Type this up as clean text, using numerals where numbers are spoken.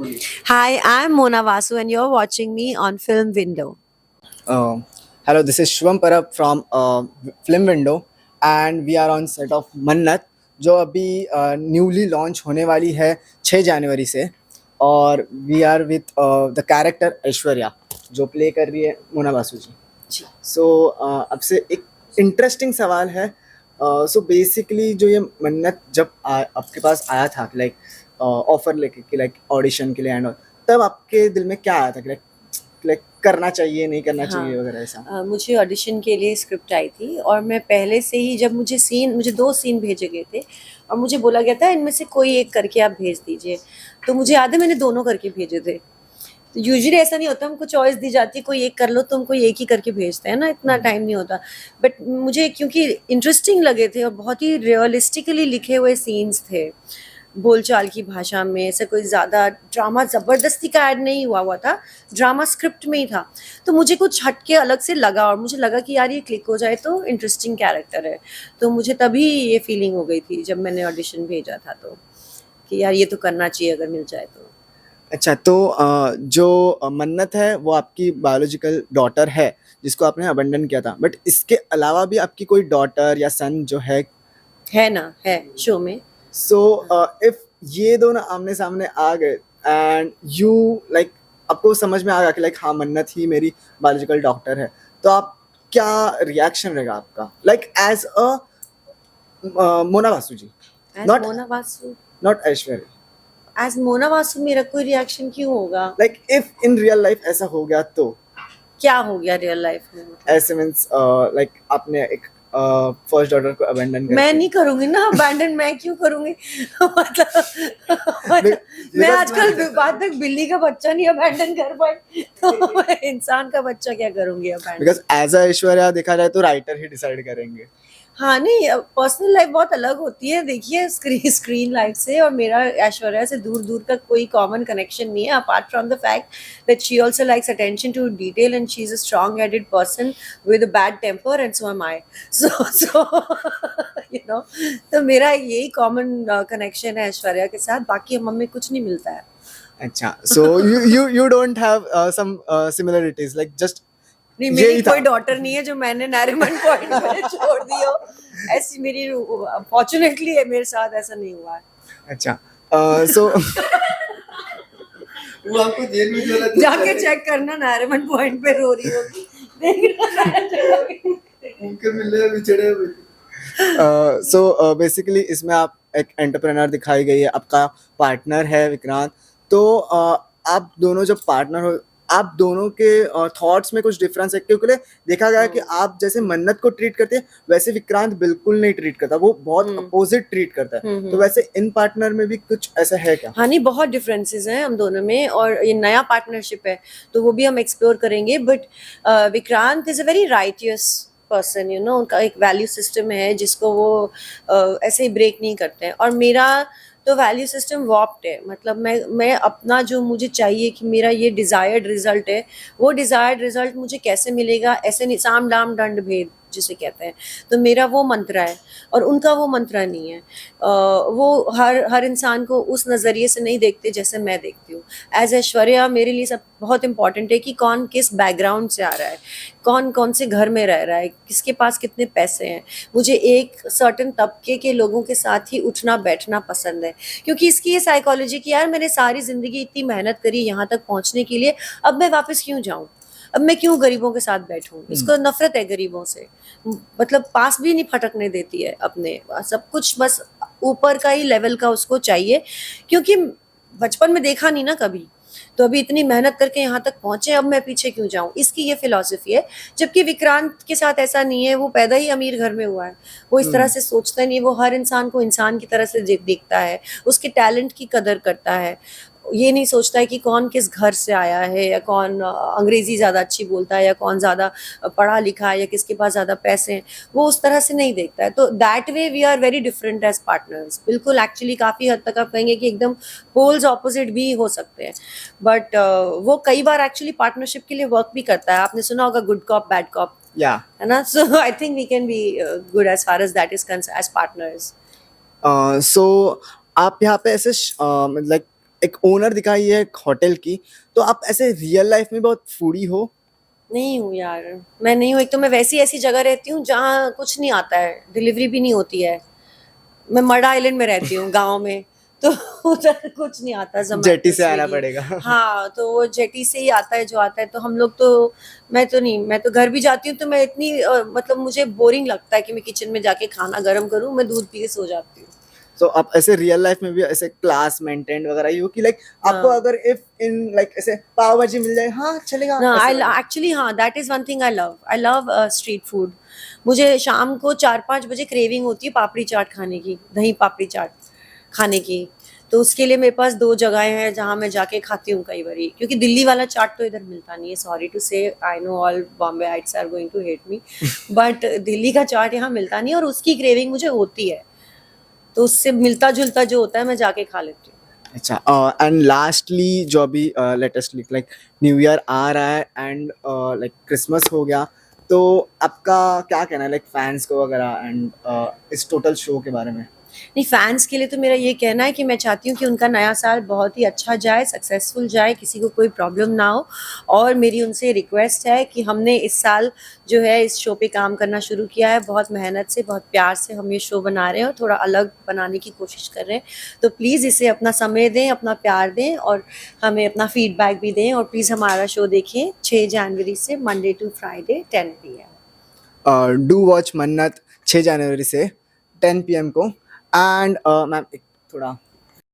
Hi, I'm Mona Vasu, and you're watching me on Film Window. Uh, Hello, this is Shubham Parab from Film Window and we are on set of मन्नत जो अभी newly launch होने वाली है 6 जनवरी से और we are with the character Aishwarya जो प्ले कर रही है मोना बासु जी। जी। सो अब से एक इंटरेस्टिंग सवाल है। सो बेसिकली जो ये मन्नत जब आपके पास आया था लाइक ऑफर लेके कि लाइक ऑडिशन के लिए एंड तब आपके दिल में क्या आया था कि लाइक करना चाहिए नहीं करना चाहिए हाँ, वगैरह ऐसा? मुझे ऑडिशन के लिए स्क्रिप्ट आई थी और मैं पहले से ही जब मुझे दो सीन भेजे गए थे और मुझे बोला गया था इनमें से कोई एक करके आप भेज दीजिए। तो मुझे याद है मैंने दोनों करके भेजे थे। तो यूजुअली ऐसा नहीं होता, हमको चॉइस दी जाती है कोई एक कर लो तो हम कोई एक ही करके भेजते हैं ना, इतना टाइम नहीं होता। बट मुझे क्योंकि इंटरेस्टिंग लगे थे और बहुत ही रियलिस्टिकली लिखे हुए सीन्स थे, बोलचाल की भाषा में, ऐसा कोई ज़्यादा ड्रामा ज़बरदस्ती का ऐड नहीं हुआ हुआ था, ड्रामा स्क्रिप्ट में ही था। तो मुझे कुछ हट के अलग से लगा और मुझे लगा कि यार ये क्लिक हो जाए तो इंटरेस्टिंग कैरेक्टर है। तो मुझे तभी ये फीलिंग हो गई थी जब मैंने ऑडिशन भेजा था, तो कि यार ये तो करना चाहिए अगर मिल जाए तो। अच्छा तो जो मन्नत है वो आपकी बायोलॉजिकल डॉटर है जिसको आपने अबंडन किया था बट इसके अलावा भी आपकी कोई डॉटर या सन जो है ना, है शो में। सो इफ ये दोनों आमने सामने आ गए एंड यू लाइक आपको समझ में आ गया कि लाइक हाँ मन्नत ही मेरी बायोलॉजिकल डॉक्टर है तो आप क्या रिएक्शन रहेगा आपका like as a Mona Basu ji as not Mona Vasu not Aishwarya as Mona Vasu मेरा कोई रिएक्शन क्यों होगा? Like if in real life ऐसा हो गया तो क्या हो गया रियल लाइफ में? मतलब ऐसे मीन्स लाइक आपने एक फर्स्ट डॉटर को अबेंडन मैं करके नहीं करूंगी ना अबैंडन, मैं क्यों करूंगी? मतलब मैं बिकॉज आजकल बात तक बिल्ली का बच्चा नहीं अबैंडन कर पाई तो मैं इंसान का बच्चा क्या करूंगी abandon? Because as a Aishwarya देखा जाए तो राइटर ही डिसाइड करेंगे। हाँ, नहीं, पर्सनल लाइफ बहुत अलग होती है, देखिए स्क्रीन लाइफ से और मेरा ऐश्वर्या से दूर दूर का कोई कॉमन कनेक्शन नहीं है, apart from the fact that she also likes attention to detail and she is a strong headed person with a bad temper and so am I. So you know, तो मेरा यही common connection है ऐश्वर्या के साथ, बाकी हम में कुछ नहीं मिलता है। अच्छा so you don't have some similarities like just नहीं, मेरी यही था। कोई डॉटर नहीं है जो मैंने नारिमन पॉइंट पे छोड़ दी हो। ऐसी मेरी फॉर्चुनेटली मेरे साथ ऐसा नहीं हुआ है। अच्छा सो वो आपको जेल में जो लगता जाके चेक करना नारिमन पॉइंट पे रो रही होगी, देखना। उनके मिलने बिछड़े हुए सो बेसिकली इसमें आप एक एंटरप्रेनर दिखाई गई है, आपका पार्टनर है विक्रांत। तो आप दोनों जब पार्टनर हो आप दोनों के थॉट्स में कुछ डिफरेंस है क्योंकि देखा गया है कि आप जैसे मन्नत को ट्रीट करते हैं वैसे विक्रांत बिल्कुल नहीं ट्रीट करता, वो बहुत अपोजिट ट्रीट करता है। तो वैसे इन पार्टनर में भी कुछ ऐसा है क्या? हाँ, नहीं, बहुत डिफरेंसेस हैं हम दोनों में और ये नया पार्टनरशिप है तो वो भी हम एक्सप्लोर करेंगे। But Vikrant is a very righteous person, you know, उनका एक वैल्यू सिस्टम है जिसको वो ऐसे ही ब्रेक नहीं करते हैं, और मेरा तो वैल्यू सिस्टम वॉप्ड है। मतलब मैं अपना जो मुझे चाहिए कि मेरा ये डिज़ायर्ड रिजल्ट है, वो डिज़ायर्ड रिजल्ट मुझे कैसे मिलेगा, ऐसे नहीं साम दाम दंड भेद जिसे कहते हैं। तो मेरा वो मंत्र है और उनका वो मंत्र नहीं है। वो हर इंसान को उस नज़रिए से नहीं देखते जैसे मैं देखती हूँ। एज ऐश्वर्या मेरे लिए सब बहुत इंपॉर्टेंट है कि कौन किस बैकग्राउंड से आ रहा है, कौन कौन से घर में रह रहा है, किसके पास कितने पैसे हैं। मुझे एक सर्टन तबके के लोगों के साथ ही उठना बैठना पसंद है, क्योंकि इसकी ये साइकोलॉजी कि यार मैंने सारी ज़िंदगी इतनी मेहनत करी यहाँ तक पहुँचने के लिए, अब मैं वापस क्यों जाऊँ, अब मैं क्यों गरीबों के साथ बैठूं। इसको नफरत है गरीबों से, मतलब पास भी नहीं फटकने देती है अपने, सब कुछ बस ऊपर का ही लेवल का उसको चाहिए, क्योंकि बचपन में देखा नहीं ना कभी, तो अभी इतनी मेहनत करके यहाँ तक पहुंचे, अब मैं पीछे क्यों जाऊं, इसकी ये फिलॉसफी है। जबकि विक्रांत के साथ ऐसा नहीं है, वो पैदा ही अमीर घर में हुआ है, वो इस तरह से सोचता नहीं, वो हर इंसान को इंसान की तरह से देखता है, उसके टैलेंट की कदर करता है। ये नहीं सोचता है कि कौन किस घर से आया है या कौन अंग्रेजी ज़्यादा अच्छी बोलता है या कौन ज़्यादा पढ़ा लिखा है या किसके पास ज़्यादा पैसे हैं, वो उस तरह से नहीं देखता है। तो that way we are very different as partners, बिल्कुल, एक्चुअली काफ़ी हद तक आप कहेंगे कि एकदम पोल्स ऑपोजिट भी हो सकते हैं। बट वो कई बार एक्चुअली पार्टनरशिप के लिए वर्क भी करता है। आपने सुना होगा गुड कॉप बैड कॉप, या है ना? So I think we can be good as far as that is as partners. सो आप यहाँ पे ऐसे लाइक एक ओनर दिखाई है एक होटल की, तो आप ऐसे रियल लाइफ में बहुत फूडी हो? नहीं हूँ यार, मैं नहीं हूँ। एक तो मैं वैसी ऐसी जगह रहती हूँ जहाँ कुछ नहीं आता है, डिलीवरी भी नहीं होती है। मैं मड आइलैंड में रहती हूँ, गाँव में, तो उधर कुछ नहीं आता, जेटी ज़ोमैटो, से आना स्विगी। पड़ेगा। हाँ, तो वो जेटी से ही आता है जो आता है, तो हम लोग तो, मैं तो नहीं, मैं तो घर भी जाती हूँ तो मैं इतनी मतलब मुझे बोरिंग लगता है कि मैं किचन में जाके खाना गर्म करूँ, मैं दूध पी के सो जाती हूँ। तो आप ऐसे रियल लाइफ में भी ऐसे क्लास मेंटेन वगैरह ही हो कि लाइक आपको हाँ। अगर इफ इन लाइक ऐसे पाव भाजी मिल जाए, हाँ चलेगा ना, ऐसे आई वाले? एक्चुअली, हाँ, that is one thing I love street food. मुझे शाम को 4-5 बजे क्रेविंग होती है पापड़ी चाट खाने की, दही पापड़ी चाट खाने की। तो उसके लिए मेरे पास 2 जगहें हैं जहाँ मैं जाके खाती हूँ कई बारी, क्योंकि दिल्ली वाला चाट तो इधर मिलता नहीं है। Sorry to say, I know all Bombayites are going to hate me, but Delhi का चाट यहाँ मिलता नहीं है, और उसकी क्रेविंग मुझे होती है, तो उससे मिलता जुलता जो होता है मैं जाके खा लेती हूँ। अच्छा, एंड लास्टली जो अभी लेटेस्ट लाइक न्यू ईयर आ रहा है एंड लाइक क्रिसमस हो गया, तो आपका क्या कहना है लाइक फैंस को वगैरह एंड इस टोटल शो के बारे में? नहीं, फैंस के लिए तो मेरा ये कहना है कि मैं चाहती हूँ कि उनका नया साल बहुत ही अच्छा जाए, सक्सेसफुल जाए, किसी को कोई प्रॉब्लम ना हो। और मेरी उनसे रिक्वेस्ट है कि हमने इस साल जो है इस शो पे काम करना शुरू किया है, बहुत मेहनत से, बहुत प्यार से हम ये शो बना रहे हैं और थोड़ा अलग बनाने की कोशिश कर रहे हैं। तो प्लीज़ इसे अपना समय दें, अपना प्यार दें, और हमें अपना फीडबैक भी दें, और प्लीज़ हमारा शो देखें 6 जनवरी से Monday to Friday 10 PM। Do watch Mannat 6 जनवरी से 10 PM को। एंड मैम एक थोड़ा